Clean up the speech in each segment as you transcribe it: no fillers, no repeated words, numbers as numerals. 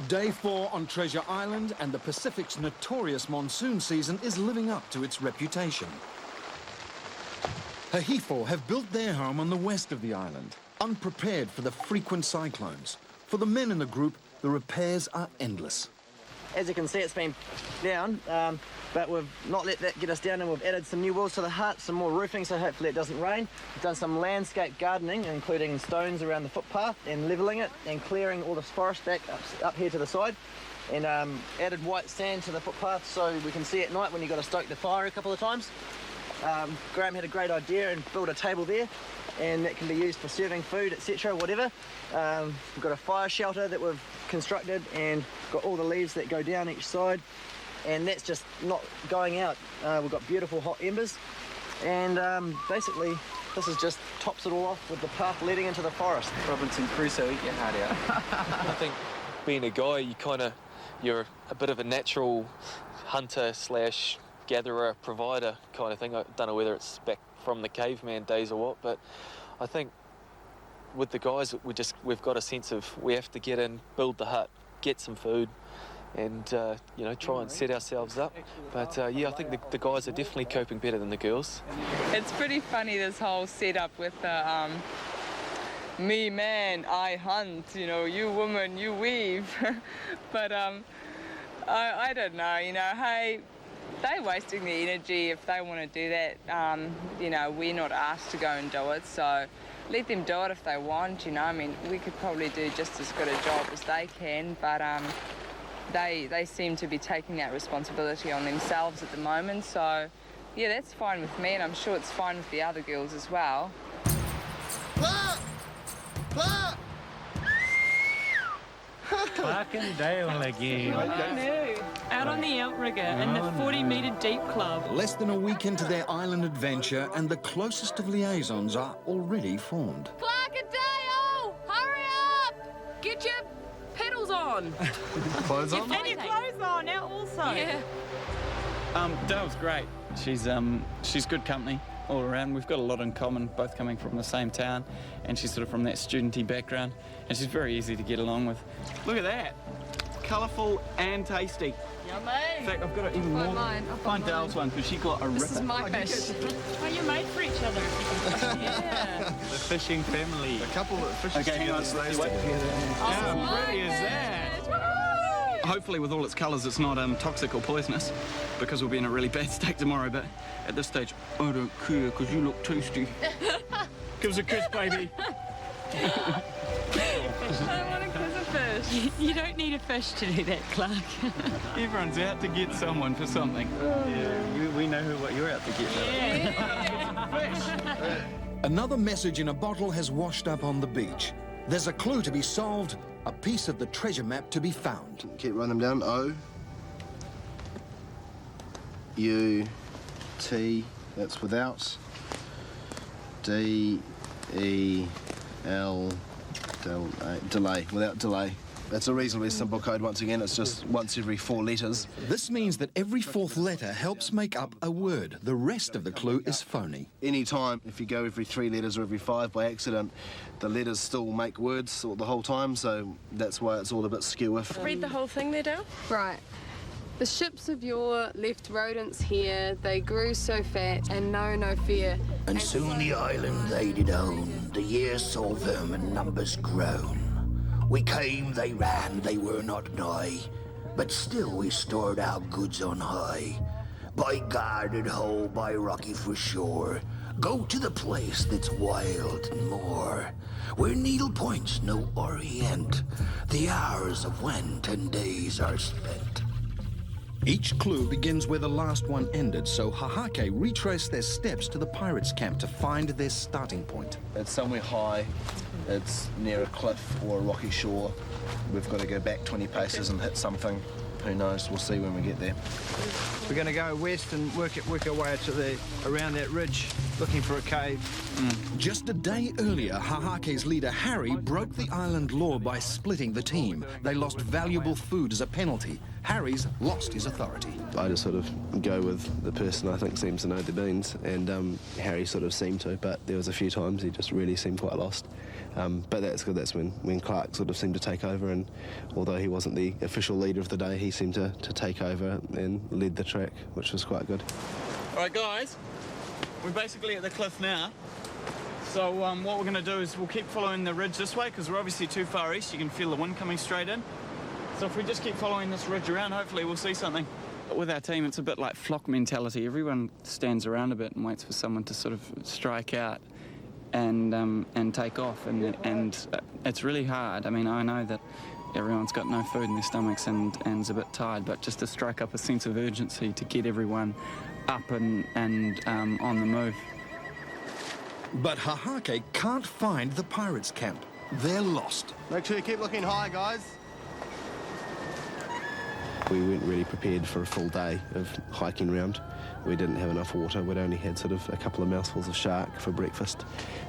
Day 4 on Treasure Island, and the Pacific's notorious monsoon season is living up to its reputation. Hahifo have built their home on the west of the island, unprepared for the frequent cyclones. For the men in the group, the repairs are endless. As you can see, it's been down, but we've not let that get us down, and we've added some new walls to the hut, some more roofing, so hopefully it doesn't rain. We've done some landscape gardening, including stones around the footpath and levelling it and clearing all this forest back up here to the side, and added white sand to the footpath so we can see at night when you've got to stoke the fire a couple of times. Graham had a great idea and built a table there, and that can be used for serving food, etc., whatever. We've got a fire shelter that we've constructed and got all the leaves that go down each side, and that's just not going out. We've got beautiful hot embers, and basically this is just tops it all off with the path leading into the forest. Robinson Crusoe, eat your heart out. I think being a guy, you're a bit of a natural hunter slash gatherer, provider kind of thing. I don't know whether it's back from the caveman days or what, but I think with the guys, we've got a sense of we have to get in, build the hut, get some food, and try and set ourselves up. But yeah, I think the guys are definitely coping better than the girls. It's pretty funny, this whole setup with the me man, I hunt, you woman, you weave. But I don't know, hey, they're wasting the energy if they want to do that. We're not asked to go and do it, so let them do it if they want, I mean, we could probably do just as good a job as they can, but they seem to be taking that responsibility on themselves at the moment, so yeah, that's fine with me, and I'm sure it's fine with the other girls as well. Clark and Dale again. Canoe, out on the outrigger in the 40-metre deep club. Less than a week into their island adventure, and the closest of liaisons are already formed. Clark and Dale, hurry up! Get your pedals on. Clothes on? And your clothes on now also. Yeah. Dale's great. She's good company all around. We've got a lot in common, both coming from the same town, and she's sort of from that studenty background, and she's very easy to get along with. Look at that. Colourful and tasty. Yummy. In fact, I've got even more. I'll Find Dale's one, because she got a ripper. This is my fish. Oh, you're made for each other. Yeah. The fishing family. A couple of fishes hang on. How pretty is that? Hopefully with all its colours it's not toxic or poisonous, because we'll be in a really bad state tomorrow, but at this stage I don't care because you look tasty. Give us a kiss, baby. I want to kiss a fish. You don't need a fish to do that, Clark. Everyone's out to get someone for something. Yeah, we know what you're out to get. Yeah. Another message in a bottle has washed up on the beach. There's a clue to be solved, a piece of the treasure map to be found. Keep running them down. O, U, T, that's without. D, E, L, delay, without delay. That's a reasonably simple code once again. It's just once every 4 letters. This means that every 4th letter helps make up a word. The rest of the clue is phony. Any time, if you go every 3 letters or every 5 by accident, the letters still make words the whole time, so that's why it's all a bit skew-if. Read the whole thing there, Dale. Right. The ships of yore left rodents here. They grew so fat and know no fear. And soon the island they did own. The years saw them in numbers grown. We came, they ran, they were not nigh, but still we stored our goods on high. By guarded hole, by rocky for shore, go to the place that's wild and more, where needle points no orient, the hours of when 10 days are spent. Each clue begins where the last one ended, so Hahake retraced their steps to the pirates' camp to find their starting point. It's somewhere high, it's near a cliff or a rocky shore. We've got to go back 20 paces and hit something. who knows? We'll see when we get there. We're going to go west and work our way to around that ridge, looking for a cave. Just a day earlier, Hahake's leader Harry broke the island law by splitting the team. They lost valuable food as a penalty. Harry's lost his authority. I just sort of go with the person I think seems to know the beans, and Harry sort of seemed to, but there was a few times he just really seemed quite lost. But that's good. That's when Clark sort of seemed to take over, and although he wasn't the official leader of the day, he seemed to take over and lead the track, which was quite good. All right, guys, we're basically at the cliff now. So what we're going to do is we'll keep following the ridge this way because we're obviously too far east. You can feel the wind coming straight in. So if we just keep following this ridge around, hopefully we'll see something. With our team, it's a bit like flock mentality. Everyone stands around a bit and waits for someone to sort of strike out and take off. And it's really hard. I mean, I know that everyone's got no food in their stomachs and is a bit tired, but just to strike up a sense of urgency to get everyone up and on the move. But Hahake can't find the pirates' camp. They're lost. Make sure you keep looking high, guys. We weren't really prepared for a full day of hiking round. We didn't have enough water. We'd only had sort of a couple of mouthfuls of shark for breakfast,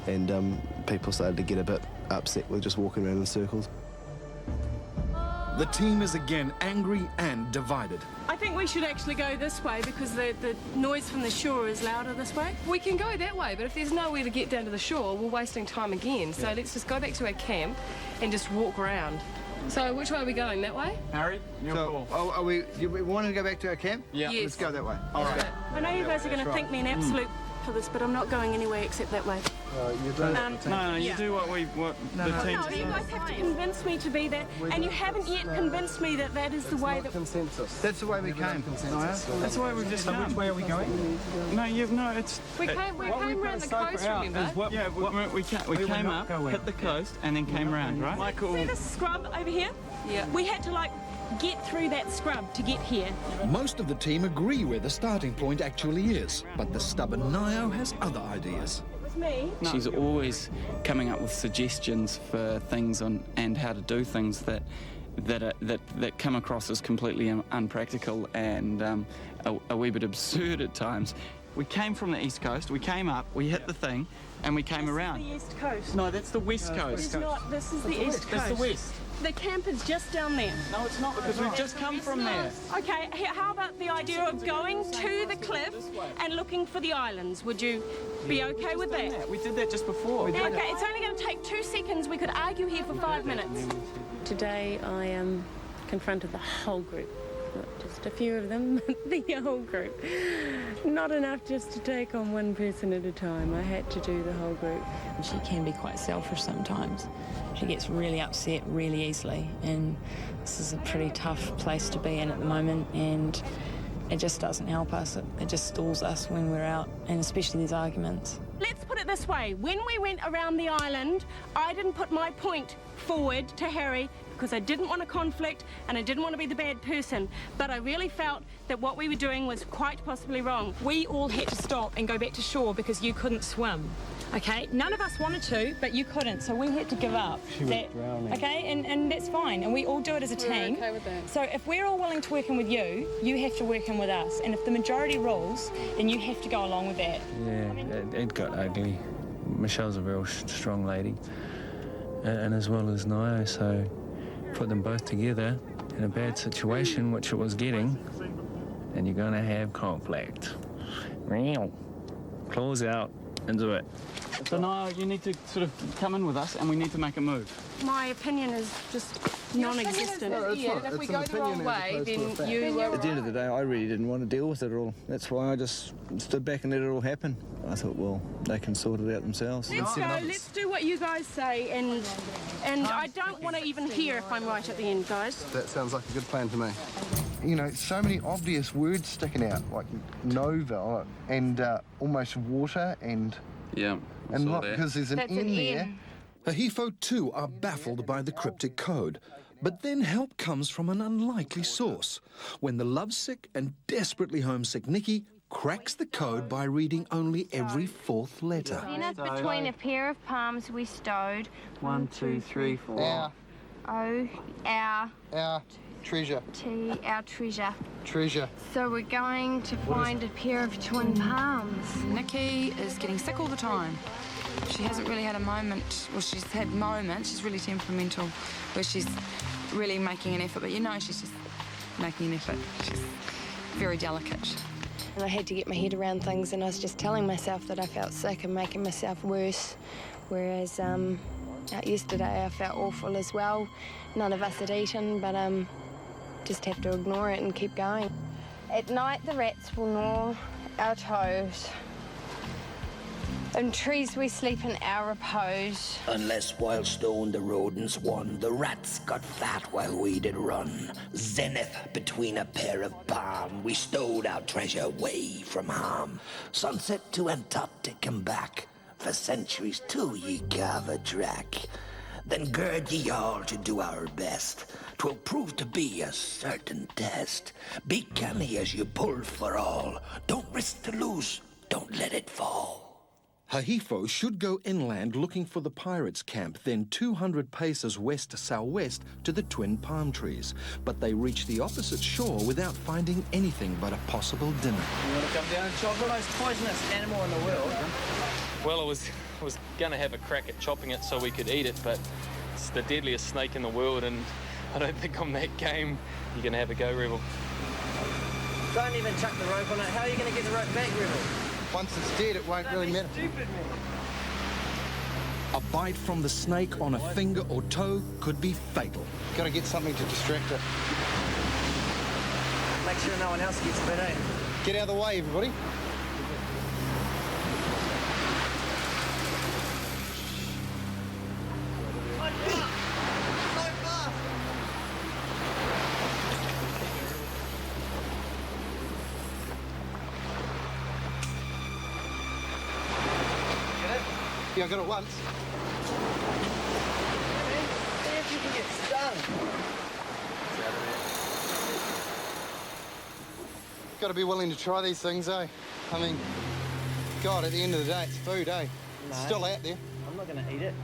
and people started to get a bit upset with just walking around in circles. The team is again angry and divided. I think we should actually go this way because the noise from the shore is louder this way. We can go that way, but if there's nowhere to get down to the shore, we're wasting time again. So let's just go back to our camp and just walk around. So which way are we going? That way? Harry, you're cool. Are we wanting to go back to our camp? Yeah. Yes. Let's go that way. All right. I know you guys are going to think me an absolute for this, but I'm not going anywhere except that way. No, you do what the team No, you guys have to convince me to be that, and you haven't yet convinced me that that is the way that... Consensus. That's the way we came. That's the way we've just come. Which way are we going? No, it's... We came around the coast, remember? Yeah, we came up, hit the coast, and then came round, right? Michael... See this scrub over here? Yeah. We had to, like, get through that scrub to get here. Most of the team agree where the starting point actually is, but the stubborn Nio has other ideas. Me. She's always coming up with suggestions for things and how to do things that come across as completely unpractical and a wee bit absurd at times. We came from the east coast, we came up, we hit the thing, and we came around. This is the east coast. No, that's the west coast. It's not. This is the east coast. That's the west. The camp is just down there. No, it's not, because we've just come from there. Okay, how about the idea of going to the cliff and looking for the islands? Would you be okay with that? We did that just before. Okay, it's only going to take 2 seconds. We could argue here for 5 minutes. Today I confronted the whole group. Not just a few of them, but the whole group. Not enough just to take on one person at a time. I had to do the whole group. She can be quite selfish sometimes. She gets really upset really easily, and this is a pretty tough place to be in at the moment, and it just doesn't help us. It just stalls us when we're out, and especially these arguments. Let's put it this way. When we went around the island, I didn't put my point forward to Harry because I didn't want a conflict and I didn't want to be the bad person. But I really felt that what we were doing was quite possibly wrong. We all had to stop and go back to shore because you couldn't swim. Okay, none of us wanted to, but you couldn't, so we had to give up. She was drowning. Okay, and that's fine, and we all do it as a team. We're okay with that. So if we're all willing to work in with you, you have to work in with us, and if the majority rules, then you have to go along with that. Yeah, it got ugly. Michelle's a real strong lady, and as well as Nio, so put them both together in a bad situation, which it was getting, and you're going to have conflict. Claws out. And do it. So now you need to sort of come in with us and we need to make a move. My opinion is just non-existent. If we go the wrong way, then you... At the end of the day, I really didn't want to deal with it all. That's why I just stood back and let it all happen. I thought, well, they can sort it out themselves. Let's go, let's do what you guys say, and I don't want to even hear if I'm right at the end, guys. That sounds like a good plan to me. You know, so many obvious words sticking out, like Nova and almost water and... Yeah, and not because there's an N there. Hahifo too are baffled by the cryptic code. But then help comes from an unlikely source, when the lovesick and desperately homesick Nikki cracks the code by reading only every 4th letter. Between a pair of palms we stowed. 1, 2, 3, 4. O, our treasure. T, our treasure. Treasure. So we're going to find a pair of twin palms. Nikki is getting sick all the time. She hasn't really had a moment, well, she's had moments, she's really temperamental, where she's really making an effort, but you know she's just making an effort. She's very delicate. And I had to get my head around things, and I was just telling myself that I felt sick and making myself worse. Whereas yesterday I felt awful as well. None of us had eaten, but just have to ignore it and keep going. At night the rats will gnaw our toes. In trees we sleep in our repose. Unless while stoned the rodents won, the rats got fat while we did run. Zenith between a pair of palm, we stowed our treasure away from harm. Sunset to Antarctic and back, for centuries till ye carve a track. Then gird ye all to do our best. 'Twill prove to be a certain test. Be canny as you pull for all. Don't risk to lose, don't let it fall. Hahifo should go inland looking for the pirates' camp, then 200 paces west-southwest to the twin palm trees. But they reach the opposite shore without finding anything but a possible dinner. You want to come down and chop the most poisonous animal in the world? Well, I was going to have a crack at chopping it so we could eat it, but it's the deadliest snake in the world, and I don't think on that game you're going to have a go, Rebel. Don't even chuck the rope on it. How are you going to get the rope back, Rebel? Once it's dead, it won't really matter. Stupid, man. A bite from the snake on a finger or toe could be fatal. Got to get something to distract it. Make sure no one else gets bit, eh? Get out of the way, everybody. Yeah, I got it once. See if you can get stung. Got to be willing to try these things, eh? I mean, God, at the end of the day, it's food, eh? No. It's still out there. I'm not going to eat it.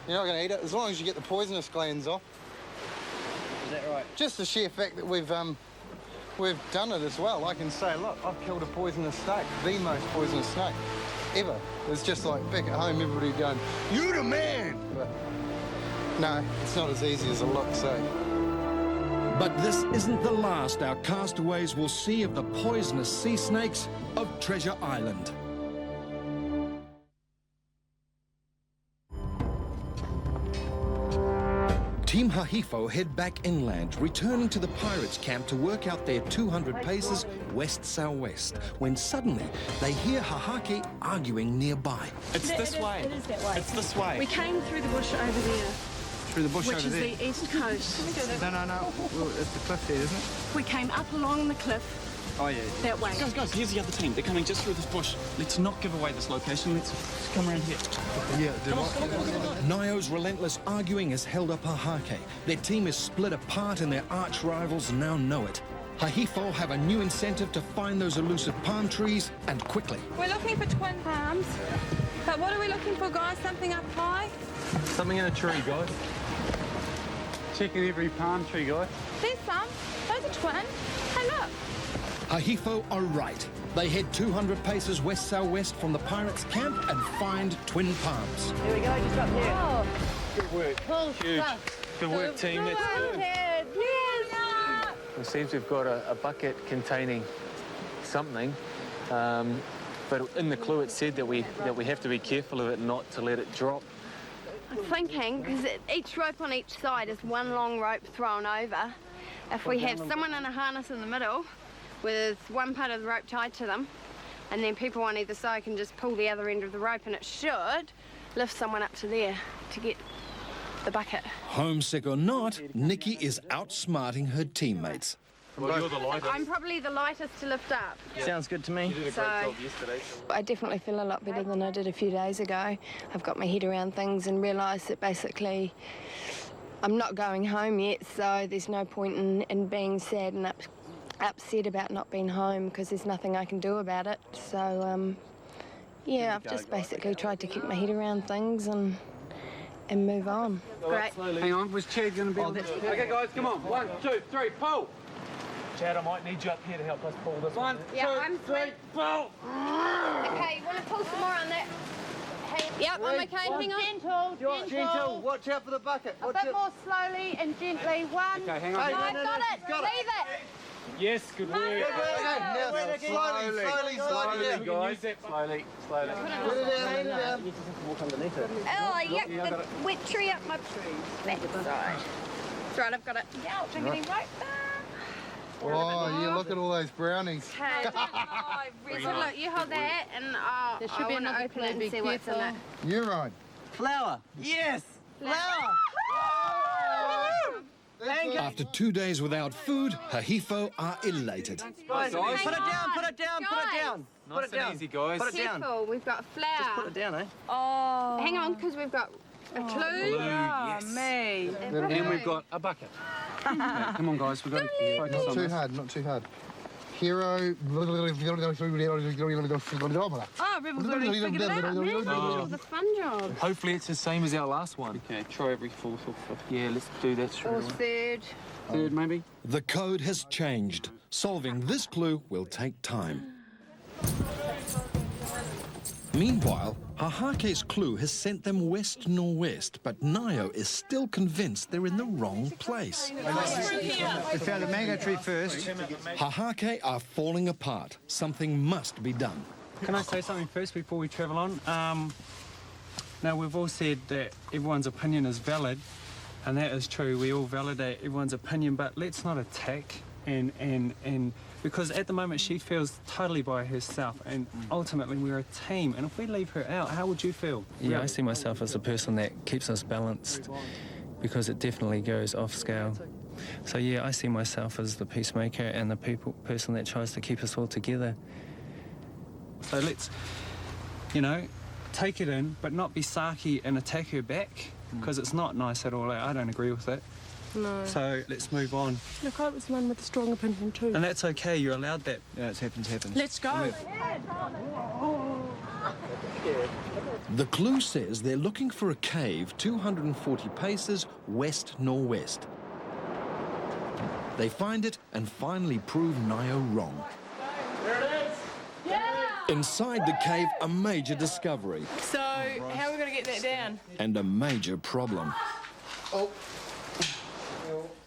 You're not going to eat it, as long as you get the poisonous glands off. Is that right? Just the sheer fact that we've done it as well. I can say, look, I've killed a poisonous snake, the most poisonous snake ever. It's just like back at home, everybody going, "You the man!" But no, it's not as easy as it looks, eh? But this isn't the last our castaways will see of the poisonous sea snakes of Treasure Island. Team Hahifo head back inland, returning to the pirates' camp to work out their 200 paces west-southwest, when suddenly they hear Hahake arguing nearby. It's this way. It is that way. It's this way. We came through the bush over there. Through the bush which over is there? the east coast. No. Well, it's the cliff there, isn't it? We came up along the cliff Oh, yeah. that way. Guys, here's the other team. They're coming just through this bush. Let's not give away this location. Let's come around here. Yeah, Nio's relentless arguing has held up Hahake. Their team is split apart and their arch rivals now know it. Hahifo have a new incentive to find those elusive palm trees, and quickly. We're looking for twin palms. But what are we looking for, guys? Something up high? Something in a tree, guys. Checking every palm tree, guys. There's some. Those are twin. Hey, look. Hahifo are right. They head 200 paces west-southwest from the pirates' camp and find twin palms. Here we go, just up here. Oh. Good work. Cool Huge. stuff. Good work, team. That's good. Yes. It seems we've got a bucket containing something, but in the clue it said that we have to be careful of it, not to let it drop. I'm thinking, because each rope on each side is one long rope thrown over. If we have someone in a harness in the middle with one part of the rope tied to them, and then people on either side can just pull the other end of the rope, and it should lift someone up to there to get the bucket. Homesick or not, Nikki is outsmarting her teammates. Well, you're the lightest. I'm probably the lightest to lift up. Yeah. Sounds good to me. You did a great job yesterday. I definitely feel a lot better than I did a few days ago. I've got my head around things and realised that basically I'm not going home yet, so there's no point in being sad and upset about not being home, because there's nothing I can do about it. So, yeah, I've just basically tried to keep my head around things and move on. Great. Hang on, was Chad going to be on this? Okay, guys, come on. 1, 2, 3, pull. Chad, I might need you up here to help us pull this one. 1, 2, 3, pull. Okay, you want to pull some more on that? Yep, I'm okay. Hang on. Gentle. Watch out for the bucket. A bit more slowly and gently. 1. Okay, hang on. No, I've got it. Leave it. Yes, good work. Now, slowly, guys. Slowly. Put it down. Walk underneath it. Oh, yuck, the wet tree up my backside. That's right, I've got it. Ouch, I'm getting right there. Oh, you look at all those brownies. Okay. So look, you hold that and I want to open it and see what's in it. You're right. Flour. Yes. Flour. After 2 days without food, Hahifo are elated. Guys, put it down, put it down, put it down. Nice and easy, guys. Put it down. Careful, we've got flour. Just put it down, eh? Oh. Hang on, because we've got a clue. Yes. Me. And we've got a bucket. Okay, come on, guys, we've got to focus on this. Not too hard. Hero. Oh, Rival's already figured it out. Man, it was a fun job. Hopefully it's the same as our last one. Okay, try every 4th or 5th. Yeah, let's do that straight Or away. 3rd. 3rd, maybe? The code has changed. Solving this clue will take time. Meanwhile, Hahake's clue has sent them west-northwest, but Nayo is still convinced they're in the wrong place. We found a mango tree first. Hahake are falling apart. Something must be done. Can I say something first before we travel on? Now, we've all said that everyone's opinion is valid, and that is true. We all validate everyone's opinion, but let's not attack and because at the moment she feels totally by herself, and ultimately we're a team, and if we leave her out, how would you feel? Yeah, I see myself as a person that keeps us balanced, because it definitely goes off scale. So yeah, I see myself as the peacemaker and the person that tries to keep us all together. So let's, take it in, but not be sarky and attack her back, because it's not nice at all. I don't agree with it. No. So let's move on. Look, I was one with a strong opinion too. And that's okay, you're allowed that. Yeah, it happens. Let's go. The clue says they're looking for a cave 240 paces west-northwest. They find it and finally prove Nayo wrong. There it is. Yeah. Inside the cave, a major discovery. So, how are we going to get that down? And a major problem.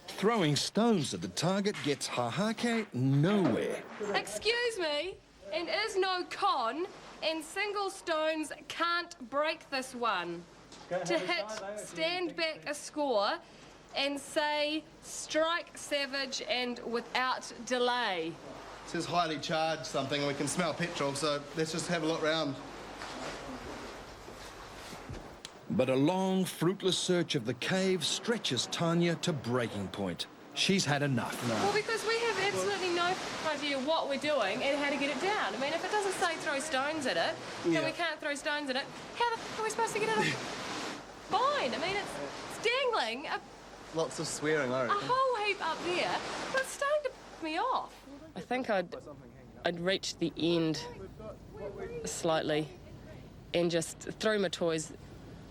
Throwing stones at the target gets Hahake nowhere. Excuse me, and is no con, and single stones can't break this one. To hit, stand back a score, and say, strike savage and without delay. It says highly charged something, and we can smell petrol, so let's just have a look round. But a long, fruitless search of the cave stretches Tanya to breaking point. She's had enough. Well, because we have absolutely no idea what we're doing and how to get it down. I mean, if it doesn't say throw stones at it, and we can't throw stones at it, how the f are we supposed to get it up? Fine. I mean, it's dangling Lots of swearing, I reckon. a whole heap up there, but it's starting to piss me off. I think I'd reached the end slightly and just threw my toys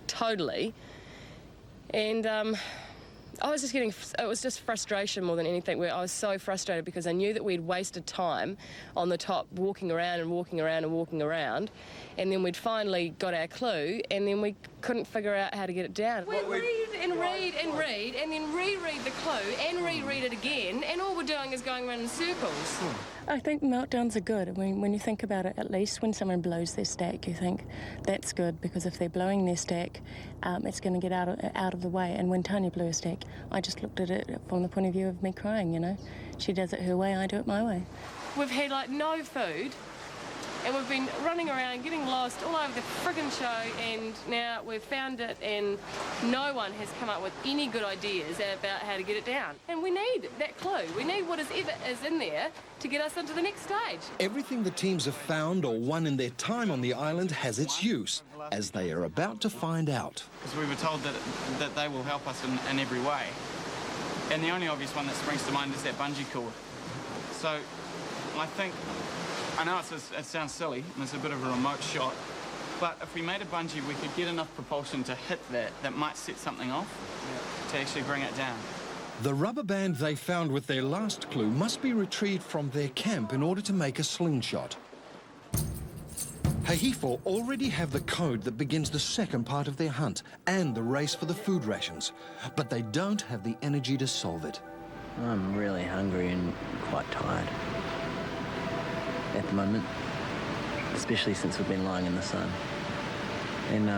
totally, and I was just getting, it was just frustration more than anything, where I was so frustrated because I knew that we'd wasted time on the top walking around and walking around and walking around, and then we'd finally got our clue, and then we couldn't figure out how to get it down. We'd read and read and read, and then reread the clue and reread it again, and all we're doing is going around in circles. I think meltdowns are good. I mean, when you think about it, at least when someone blows their stack, you think that's good, because if they're blowing their stack, it's going to get out of the way. And when Tanya blew her stack, I just looked at it from the point of view of me crying, She does it her way, I do it my way. We've had, no food, and we've been running around, getting lost all over the friggin' show, and now we've found it, and no one has come up with any good ideas about how to get it down. And we need that clue. We need whatever is in there to get us into the next stage. Everything the teams have found or won in their time on the island has its use, as they are about to find out. Because we were told that they will help us in every way. And the only obvious one that springs to mind is that bungee cord. So I know it sounds silly, and it's a bit of a remote shot, but if we made a bungee, we could get enough propulsion to hit that might set something off to actually bring it down. The rubber band they found with their last clue must be retrieved from their camp in order to make a slingshot. Hahifor already have the code that begins the second part of their hunt and the race for the food rations, but they don't have the energy to solve it. I'm really hungry and quite tired at the moment, especially since we've been lying in the sun. And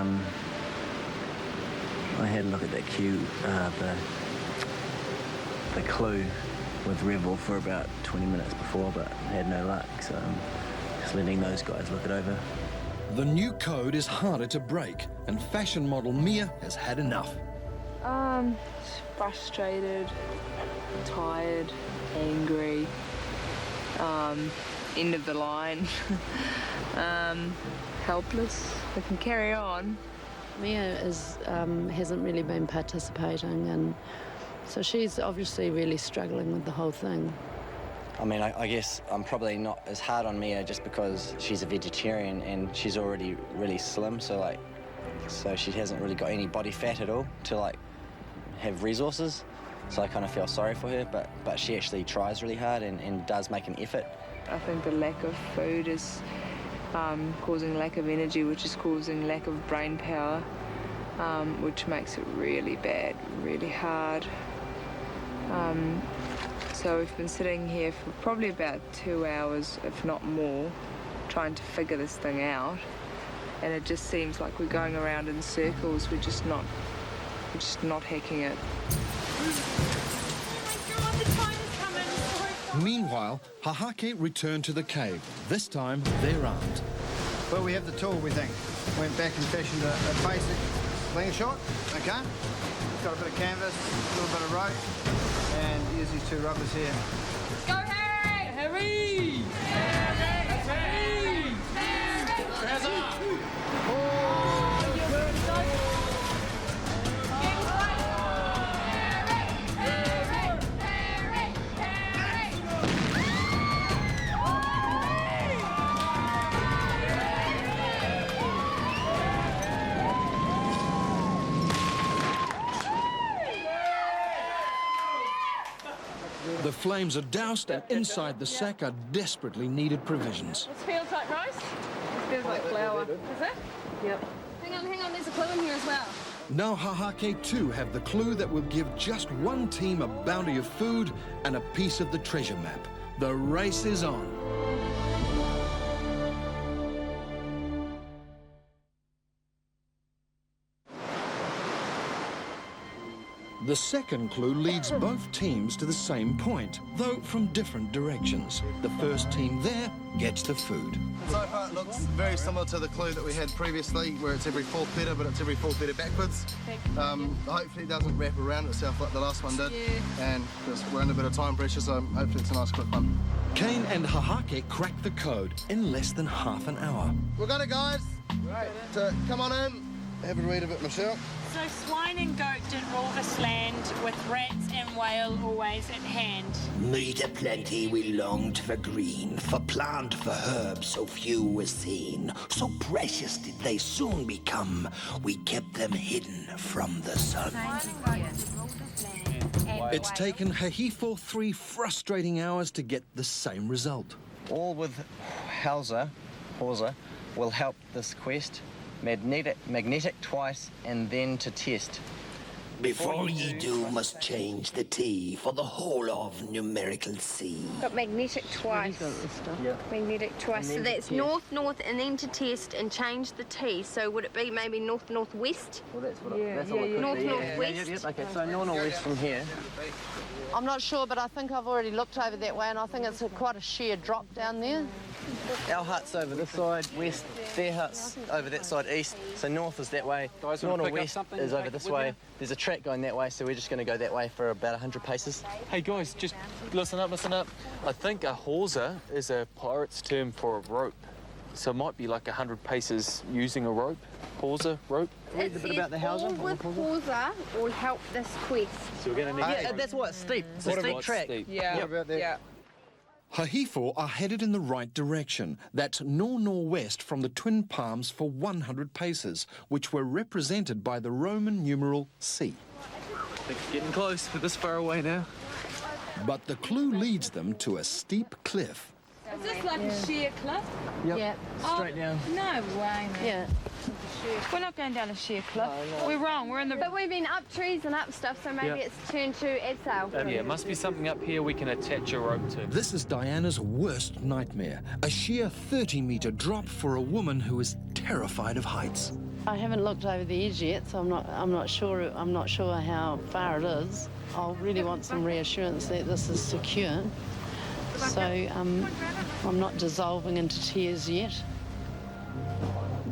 I had a look at that cue, the clue with Revel for about 20 minutes before, but had no luck, so I'm just letting those guys look it over. The new code is harder to break, and fashion model Mia has had enough. Frustrated, tired, angry, end of the line, helpless. I can carry on. Mia hasn't really been participating, and so she's obviously really struggling with the whole thing. I mean, I guess I'm probably not as hard on Mia just because she's a vegetarian and she's already really slim, so she hasn't really got any body fat at all to have resources. So I kind of feel sorry for her, but she actually tries really hard and does make an effort. I think the lack of food is causing lack of energy, which is causing lack of brain power, which makes it really bad, really hard. So we've been sitting here for probably about 2 hours, if not more, trying to figure this thing out. And it just seems like we're going around in circles. We're just not hacking it. Meanwhile, Hahake returned to the cave. This time, they're armed. Well, we have the tool, we think. Went back and fashioned a basic slingshot, okay? Got a bit of canvas, a little bit of rope, and use these two rubbers here. Go, Harry! Harry! Harry! The flames are doused, and inside the sack are desperately needed provisions. This feels like rice. It feels like flour. Is it? Yep. Hang on, there's a clue in here as well. Now Hahake too have the clue that will give just one team a bounty of food and a piece of the treasure map. The race is on. The second clue leads both teams to the same point, though from different directions. The first team there gets the food. So far it looks very similar to the clue that we had previously, where it's every fourth letter, but it's every fourth letter backwards. Hopefully it doesn't wrap around itself like the last one did. And we're under a bit of time pressure, so hopefully it's a nice quick one. Kane and Hahake cracked the code in less than half an hour. We've got it, guys. Right. So come on in, have a read of it, Michelle. So swine and goat did rule this land, with rats and whale always at hand. Meat aplenty we longed for green, for plant, for herb so few were seen. So precious did they soon become, we kept them hidden from the sun. It's taken Hahifor 3 frustrating hours to get the same result. All with Hauser will help this quest. Magnetic twice, and then to test. Before ye do, must change the T for the whole of numerical C. Got magnetic twice. Magnetic twice. So that's north, north, and then to test and change the T. So would it be maybe north, northwest? Well, that's what that's all it could North, be. northwest. Okay, so north-northwest from here. I'm not sure, but I think I've already looked over that way, and I think it's quite a sheer drop down there. Our hut's over this side, west. Their hut's over that side, east. So north is that way. Guys, north wanna or pick up west something is and over take it this with way. you? There's a track going that way, so we're just going to go that way for about 100 paces. Hey guys, just listen up. I think a hawser is a pirate's term for a rope. So it might be like 100 paces using a rope. Hawser, rope. Read a bit about the hauser. All with hawser will help this quest. So we're going to need... Yeah, that's what, steep. It's a steep track. Yeah. What about that? Yeah. Hahifo are headed in the right direction. That's nor-northwest from the twin palms for 100 paces, which were represented by the Roman numeral C. I think it's getting close. We're this far away now. But the clue leads them to a steep cliff. Is this like a sheer cliff? Yep. Yeah. Straight down. No way, man. Yeah. We're not going down a sheer cliff. We're wrong. We're in the... But we've been up trees and up stuff, so maybe it's turned to abseil. Yeah, it must be something up here we can attach a rope to. This is Diana's worst nightmare. A sheer 30-metre drop for a woman who is terrified of heights. I haven't looked over the edge yet, so I'm not sure how far it is. I'll really want some reassurance that this is secure. So I'm not dissolving into tears yet.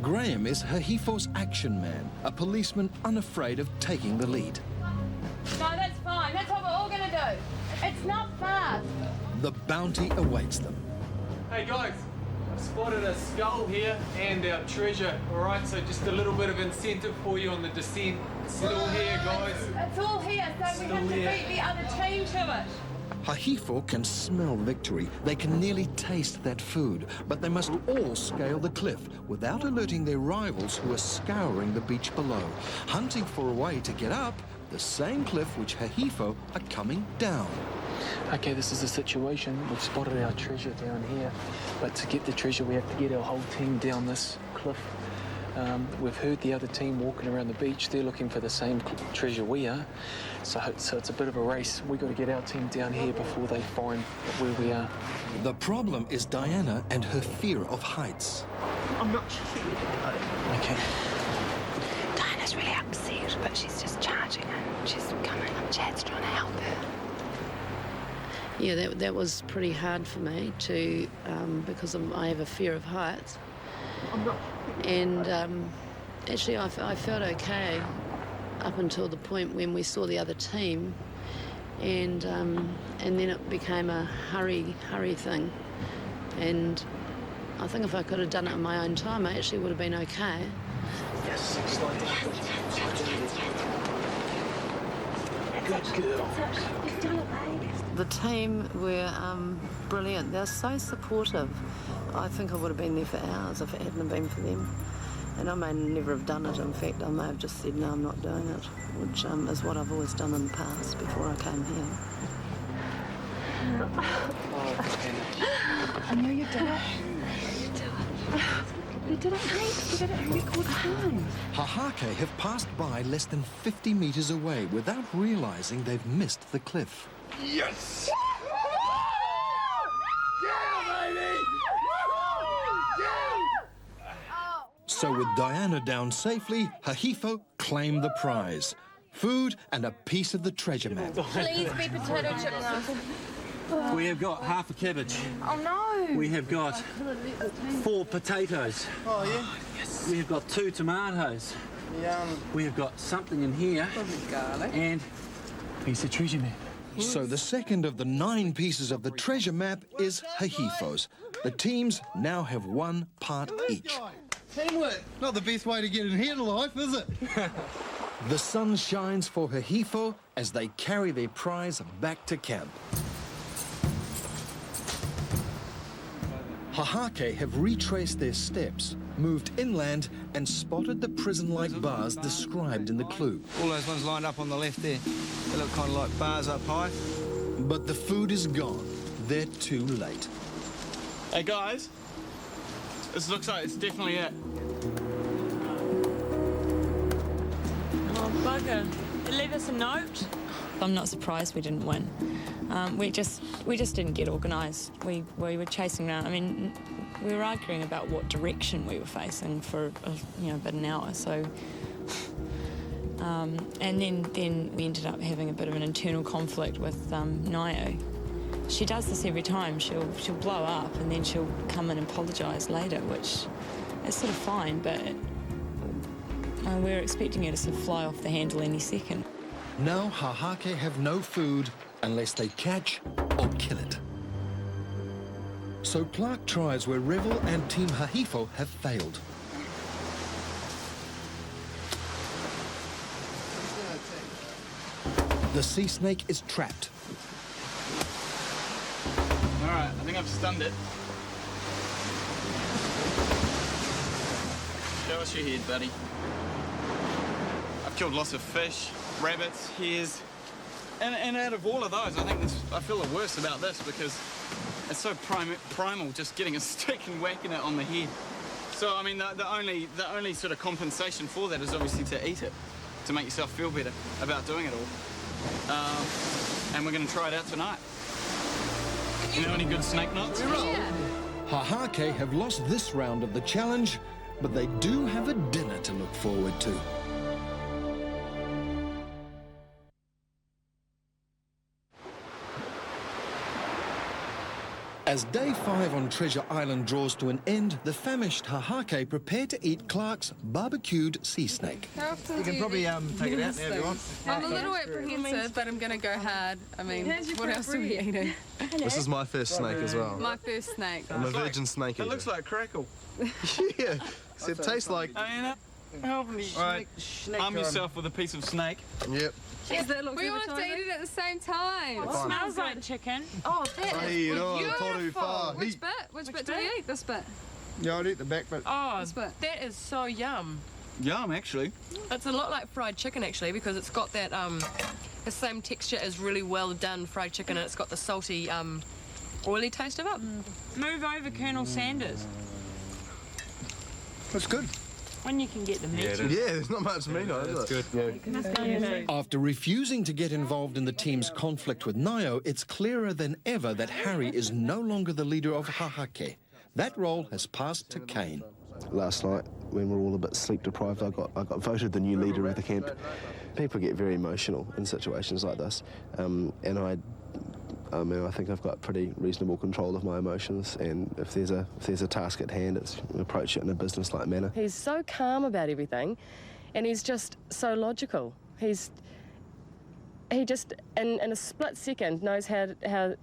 Graham is Hahifo's action man, a policeman unafraid of taking the lead. No, that's fine. That's what we're all going to do. It's not fast. The bounty awaits them. Hey guys, I've spotted a skull here and our treasure. All right, so just a little bit of incentive for you on the descent. It's still here, guys. It's all here, so we have to beat the other team to it. Hahifo can smell victory. They can nearly taste that food, but they must all scale the cliff without alerting their rivals who are scouring the beach below, hunting for a way to get up the same cliff which Hahifo are coming down. Okay, this is the situation. We've spotted our treasure down here, but to get the treasure we have to get our whole team down this cliff. We've heard the other team walking around the beach. They're looking for the same treasure we are. So it's a bit of a race. We've got to get our team down here before they find where we are. The problem is Diana and her fear of heights. I'm not sure. Okay. Diana's really upset, but she's just charging and she's coming. Chad's trying to help her. Yeah, that was pretty hard for me to, because I have a fear of heights. And actually I felt okay up until the point when we saw the other team, and then it became a hurry thing. And I think if I could have done it in my own time, I actually would have been okay. Yes, good girl. The team were brilliant. They're so supportive. I think I would have been there for hours if it hadn't been for them. And I may never have done it. In fact, I may have just said, no, I'm not doing it, which is what I've always done in the past before I came here. I know you did it. You did it, mate. You did it in record time. Hahake have passed by less than 50 metres away without realising they've missed the cliff. Yes! So with Diana down safely, Hahifo claim the prize. Food and a piece of the treasure map. Please be potato chips. We have got half a cabbage. Oh no! We have got 4 potatoes. Oh, yeah? Yes. We have got 2 tomatoes. Yum. We have got something in here. Garlic. And a piece of treasure map. So the second of the 9 pieces of the treasure map is Hahifo's. The teams now have 1 part each. Teamwork. Not the best way to get in here to life, is it? The sun shines for Hahifo as they carry their prize back to camp. Hahake have retraced their steps, moved inland and spotted the prison-like bars described in the clue. All those ones lined up on the left there, they look kind of like bars up high. But the food is gone. They're too late. Hey guys, this looks like it's definitely it. Oh, bugger. Leave us a note. I'm not surprised we didn't win. We just didn't get organised. We were chasing around. I mean, we were arguing about what direction we were facing for about an hour. So, and then we ended up having a bit of an internal conflict with Nio. She does this every time. She'll blow up and then she'll come and apologise later, which is sort of fine, but we're expecting her to sort of fly off the handle any second. Now Hahake have no food unless they catch or kill it. So Clark tries where Revel and Team Hahifo have failed. The sea snake is trapped. All right, I think I've stunned it. Show us your head, buddy. I've killed lots of fish, rabbits, hares, and out of all of those, I feel the worst about this because it's so primal, just getting a stick and whacking it on the head. So I mean, the only sort of compensation for that is obviously to eat it, to make yourself feel better about doing it all. And we're going to try it out tonight. You know any good snake knots? Yeah. Hahake have lost this round of the challenge, but they do have a dinner to look forward to. As day 5 on Treasure Island draws to an end, the famished Hahake prepare to eat Clark's barbecued sea snake. You can probably take it out now if you want. I'm a little apprehensive, but I'm going to go hard. I mean, what else are we eating? This is my first snake as well. My first snake. I'm a virgin snake eater. It looks like crackle. Yeah, so it tastes like... Help me. All right, arm yourself with a piece of snake. Yep. We want to eat it at the same time. It smells like chicken. Oh, that is beautiful. Which bit? Which bit do we eat? This bit? Yeah, I'd eat the back bit. Oh, that is so yum. Yum, actually. It's a lot like fried chicken, actually, because it's got that the same texture as really well done fried chicken, and it's got the salty, oily taste of it. Move over, Colonel Sanders. That's good. When you can get the meat. Yeah, there's not much meat on it. That's good. Yeah. After refusing to get involved in the team's conflict with Nayo, it's clearer than ever that Harry is no longer the leader of Hahake. That role has passed to Kane. Last night, when we were all a bit sleep deprived, I got voted the new leader of the camp. People get very emotional in situations like this, and I think I've got pretty reasonable control of my emotions, and if there's a task at hand, it's approach it in a business-like manner. He's so calm about everything, and he's just so logical. He just, in a split second, knows how to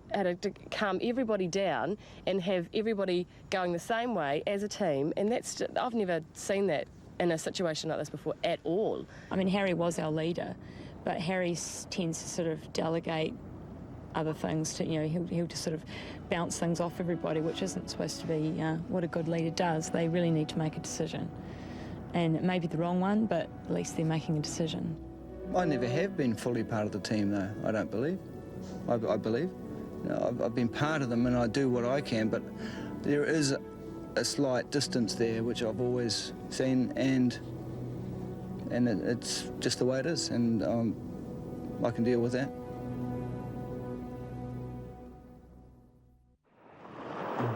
calm everybody down and have everybody going the same way as a team, and I've never seen that in a situation like this before at all. I mean, Harry was our leader, but Harry tends to sort of delegate other things to, he'll just sort of bounce things off everybody, which isn't supposed to be what a good leader does. They really need to make a decision. And it may be the wrong one, but at least they're making a decision. I never have been fully part of the team, though, I don't believe. I believe. I've been part of them and I do what I can, but there is a slight distance there, which I've always seen, and it's just the way it is, and I can deal with that.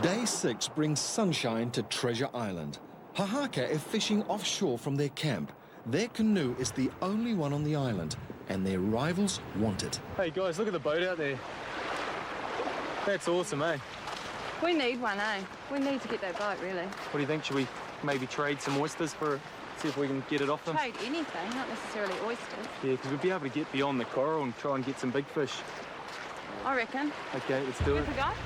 Day 6 brings sunshine to Treasure Island. Hahake are fishing offshore from their camp. Their canoe is the only one on the island, and their rivals want it. Hey guys, look at the boat out there. That's awesome, eh? We need one, eh? We need to get that boat, really. What do you think? Should we maybe trade some oysters see if we can get it off them? Trade anything, not necessarily oysters. Yeah, because we'd be able to get beyond the coral and try and get some big fish. I reckon. Okay, let's do it. Have a go?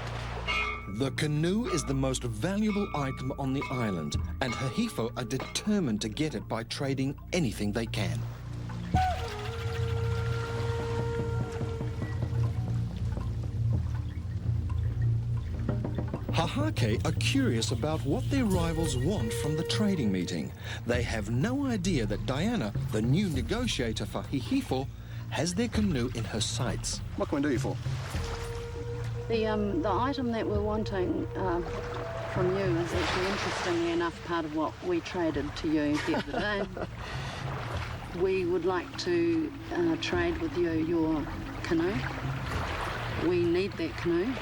The canoe is the most valuable item on the island, and Hahifo are determined to get it by trading anything they can. Hahake are curious about what their rivals want from the trading meeting. They have no idea that Diana, the new negotiator for Hahifo, has their canoe in her sights. What can we do you for? The item that we're wanting from you is actually, interestingly enough, part of what we traded to you the other day. We would like to trade with you your canoe. We need that canoe.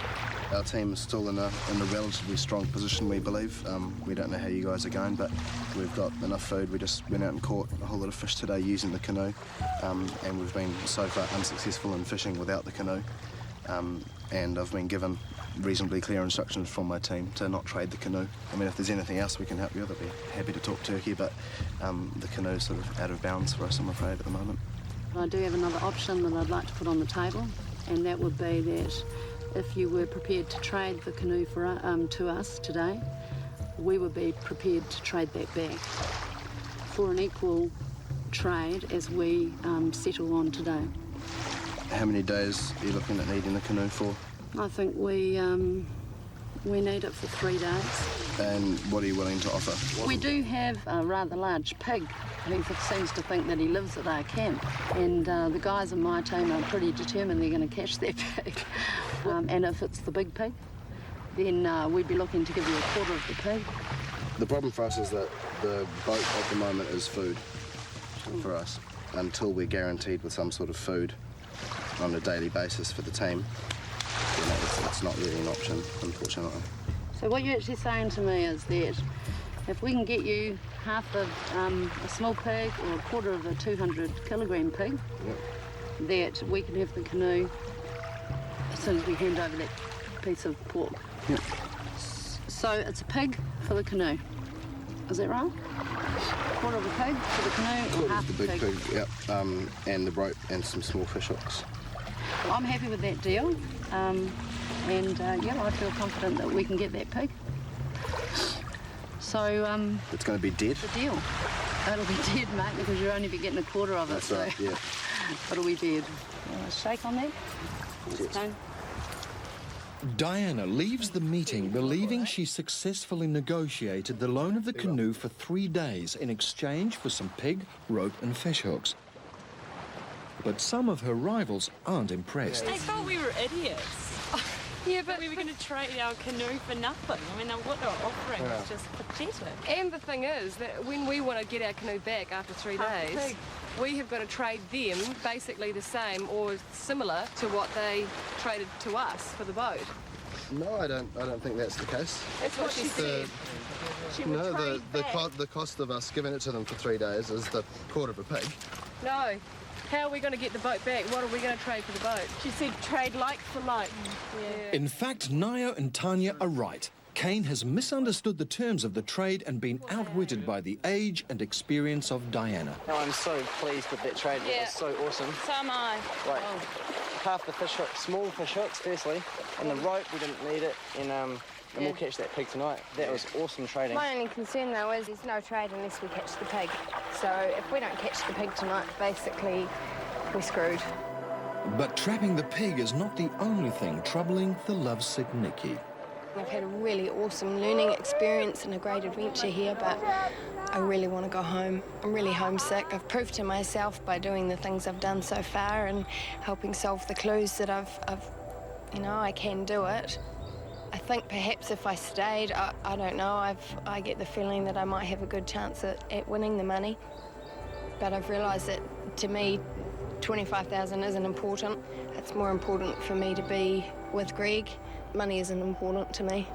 Our team is still in a relatively strong position, we believe. We don't know how you guys are going, but we've got enough food. We just went out and caught a whole lot of fish today using the canoe, and we've been so far unsuccessful in fishing without the canoe. And I've been given reasonably clear instructions from my team to not trade the canoe. I mean, if there's anything else we can help you with, I'd be happy to talk turkey, but the canoe's sort of out of bounds for us, I'm afraid, at the moment. I do have another option that I'd like to put on the table, and that would be that if you were prepared to trade the canoe to us today, we would be prepared to trade that back for an equal trade as we settle on today. How many days are you looking at needing the canoe for? I think we We need it for 3 days. And what are you willing to offer? We do have a rather large pig who seems to think that he lives at our camp. And the guys on my team are pretty determined they're going to catch that pig. And if it's the big pig, then we'd be looking to give you a quarter of the pig. The problem for us is that the boat at the moment is food for us. Until we're guaranteed with some sort of food on a daily basis for the team, you know, it's not really an option, unfortunately. So what you're actually saying to me is that if we can get you half of a small pig or a quarter of a 200-kilogram pig, that we can have the canoe as soon as we hand over that piece of pork. Yep. So it's a pig for the canoe. Is that right? Quarter of a pig for the canoe, or half the big pig, yep, and the rope and some small fish hooks. Well, I'm happy with that deal, and yeah, I feel confident that we can get that pig. So it's going to be dead. The deal. It'll be dead, mate, because you'll only be getting a quarter of it. That's right. So Yeah. It'll be dead. Shake on that. Yes. Diana leaves the meeting believing she successfully negotiated the loan of the canoe for 3 days in exchange for some pig, rope and fish hooks. But some of her rivals aren't impressed. They thought we were idiots. Yeah, but we were going to trade our canoe for nothing. I mean, what they're offering is just pathetic. And the thing is that when we want to get our canoe back after 3 days, we have got to trade them basically the same or similar to what they traded to us for the boat. No, I don't think that's the case. That's what she said. The cost of us giving it to them for 3 days is the quarter of a pig. No. How are we going to get the boat back? What are we going to trade for the boat? She said trade like for like. Yeah. In fact, Naya and Tanya are right. Kane has misunderstood the terms of the trade and been outwitted by the age and experience of Diana. No, I'm so pleased with that trade. It was so awesome. So am I. Right, half the fish hooks, small fish hooks, firstly, and the rope, we didn't need it, and we'll catch that pig tonight. That was awesome trading. My only concern, though, is there's no trade unless we catch the pig. So if we don't catch the pig tonight, basically, we're screwed. But trapping the pig is not the only thing troubling the lovesick Nikki. I've had a really awesome learning experience and a great adventure here, but I really want to go home. I'm really homesick. I've proved to myself by doing the things I've done so far and helping solve the clues that I can do it. I think perhaps if I stayed, I don't know, I get the feeling that I might have a good chance at winning the money. But I've realised that, to me, 25,000 isn't important. It's more important for me to be with Greg. Money isn't important to me.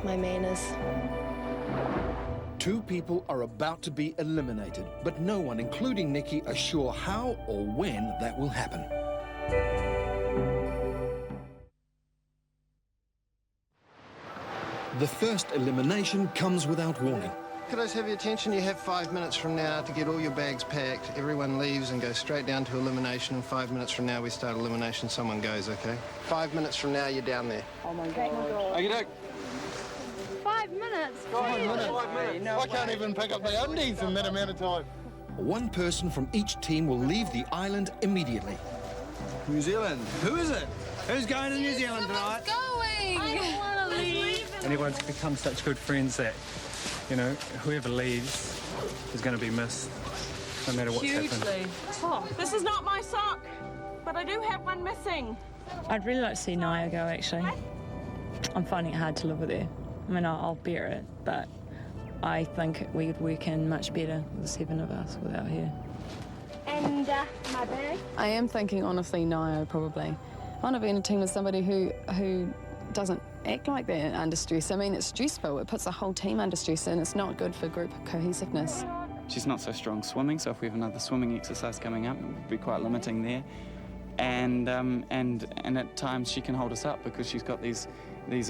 My man is. 2 people are about to be eliminated, but no one, including Nikki, are sure how or when that will happen. The first elimination comes without warning. Could I just have your attention? You have 5 minutes from now to get all your bags packed. Everyone leaves and goes straight down to elimination. And 5 minutes from now, we start elimination. Someone goes, okay? 5 minutes from now, you're down there. Oh, my God. Okey-doke. 5 minutes? 5 minutes. No, I can't even pick up my undies in that amount of time. One person from each team will leave the island immediately. New Zealand. Who is it? Who's going to New Zealand tonight? Going! I don't want to leave. And everyone's become such good friends that, you know, whoever leaves is going to be missed, no matter what's happened. Oh, this is not my sock, but I do have one missing. I'd really like to see Naya go, actually. I'm finding it hard to live with her. I mean, I'll bear it, but I think we would work in much better with the 7 of us without her. And my bag? I am thinking, honestly, Naya, probably. I want to be in a team with somebody who doesn't act like that under stress. I mean, it's stressful. It puts the whole team under stress, and it's not good for group cohesiveness. She's not so strong swimming, so if we have another swimming exercise coming up, it would be quite limiting there. And at times she can hold us up because she's got these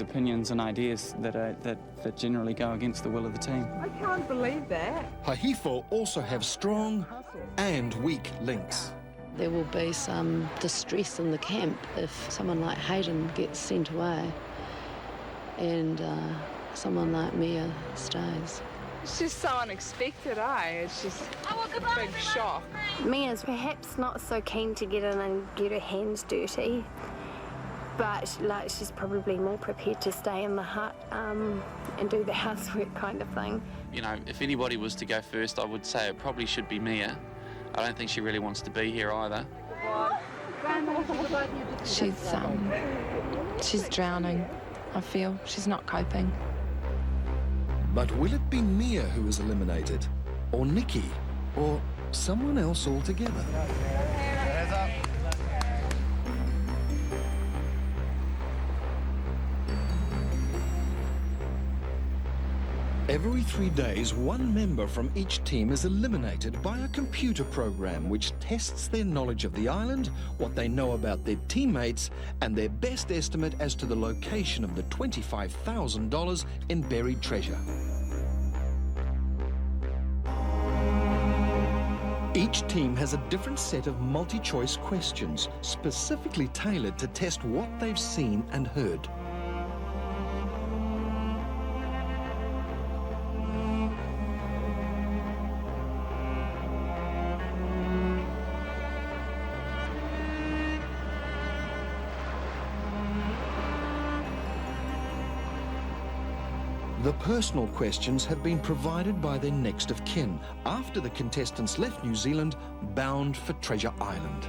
opinions and ideas that generally go against the will of the team. I can't believe that. Hahifo also have strong and weak links. There will be some distress in the camp if someone like Hayden gets sent away and someone like Mia stays. It's just so unexpected, It's just a big shock. Mia's perhaps not so keen to get in and get her hands dirty. but like she's probably more prepared to stay in the hut and do the housework kind of thing. You know, if anybody was to go first, I would say it probably should be Mia. I don't think she really wants to be here either. She's drowning, I feel. She's not coping. But will it be Mia who is eliminated? Or Nikki? Or someone else altogether? Hands up. Every 3 days, one member from each team is eliminated by a computer program which tests their knowledge of the island, what they know about their teammates, and their best estimate as to the location of the $25,000 in buried treasure. Each team has a different set of multi-choice questions, specifically tailored to test what they've seen and heard. The personal questions have been provided by their next of kin after the contestants left New Zealand bound for Treasure Island.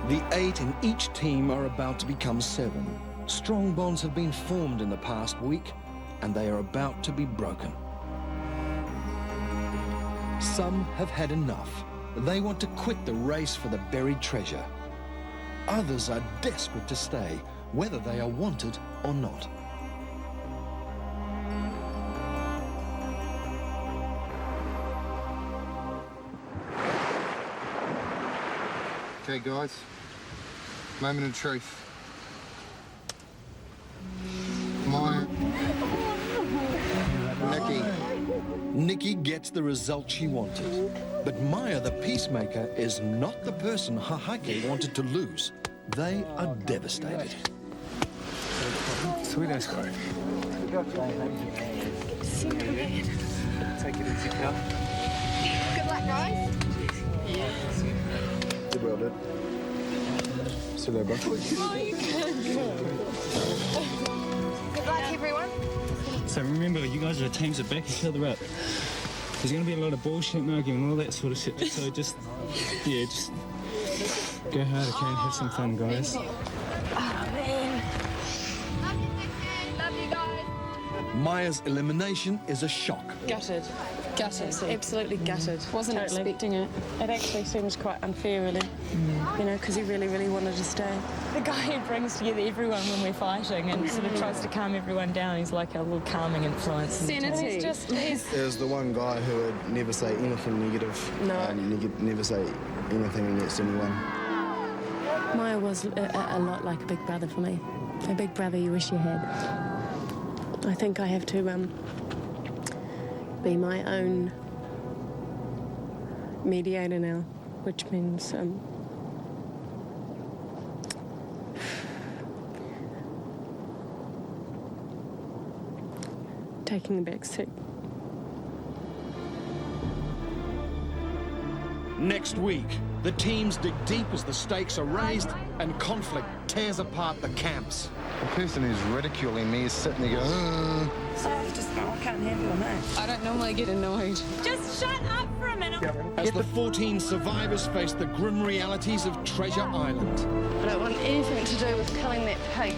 The 8 in each team are about to become 7. Strong bonds have been formed in the past week, and they are about to be broken. Some have had enough. They want to quit the race for the buried treasure. Others are desperate to stay, whether they are wanted or not. Okay, guys. Moment of truth. Nikki gets the result she wanted. But Maya, the peacemaker, is not the person Hahake wanted to lose. They are devastated. Sweet ass guy. Take it easy, pal. Good luck, guys. Did well, dude. See you later, bro. Good luck, everyone. So remember, you guys are teams that back each other up. There's going to be a lot of bullshit and arguing and all that sort of shit. So just go hard, okay, and have some fun, guys. Oh, man. Love you guys. Maya's elimination is a shock. Gutted. Absolutely gutted. Wasn't expecting it. It actually seems quite unfair, really. You know, because he really, really wanted to stay. The guy who brings together everyone when we're fighting and sort of tries to calm everyone down. He's like a little calming influence. Sanity. There's the one guy who would never say anything negative. No. Never say anything against anyone. Maya was a lot like a big brother for me. A big brother you wish you had. I think I have to be my own mediator now, which means taking the back seat. Next week, the teams dig deep as the stakes are raised and conflict tears apart the camps. The person who's ridiculing me is sitting there going, I can't handle them, eh? I don't normally get annoyed. Just shut up for a minute. As the 14 survivors face the grim realities of Treasure Island. I don't want anything to do with killing that pig.